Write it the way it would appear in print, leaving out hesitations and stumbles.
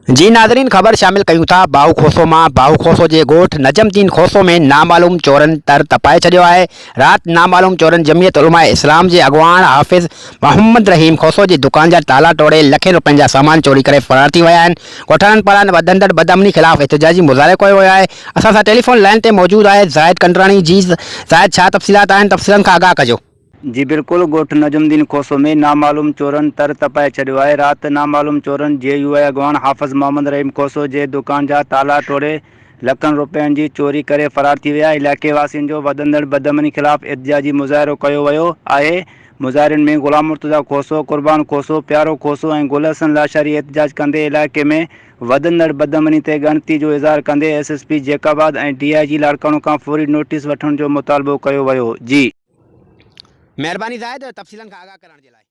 जी नाज़रीन, ख़बर शामिल कयूं था बाहु खोसो मां। बाहु खोसो जे ॻोठ नजमुद्दीन खोसो में नामालूम चोरनि तर तपाए छॾियो आहे। राति नामालूम चोरनि जमियत उलमा इस्लाम जे अॻुवान हाफ़िज़ मोहम्मद रहीम खोसो जी दुकान जा ताला तोड़े लखें रुपयनि जा सामान चोरी करे फ़रार थी विया आहिनि। ॻोठाणनि पारां वधंदड़ बदअमनी ख़िलाफ़ एहतिजाजी मुज़ाहिरो कयो वियो आहे। असां सां टेलीफोन लाइन ते मौजूदु आहे ज़ाहिद कंडराणी। जी ज़ाहिद, छा तफ़सीलात आहिनि? तफ़सीलनि खां आगाह कजो। जी बिल्कुल, ॻोठ नजमुद्दीन खोसो में नामालूम चोरनि तर तपाए छॾियो आहे। राति नामालूम चोरनि JUI अॻवान हाफ़िज़ मोहम्मद रहीम खोसो जे दुकान जा ताला तोड़े लखनि रुपयनि जी चोरी करे फ़रार थी विया। इलाइक़े वासियुनि जो वधंदड़ बदअमनी ख़िलाफ़ एहतिजाजी मुज़ाहिरो कयो वियो आहे। मुज़ाहिरनि में ग़ुलाम मुर्तज़ा खोसो, क़ुर्बान खोसो, प्यारो खोसो ऐं गुल हसन लाशारी एहतिजाज कंदे इलाइक़े में वधंदड़ बदअमनी ते ॻणिती जो इज़हार कंदे SSP जैकाबाद ऐं DIG लाड़काणो खां फ़ौरी नोटिस वठण जो मुतालबो कयो वियो। जी महिरबानी ज़ाहिद, तफ़सीलनि खां आगाह करण जे लाइ।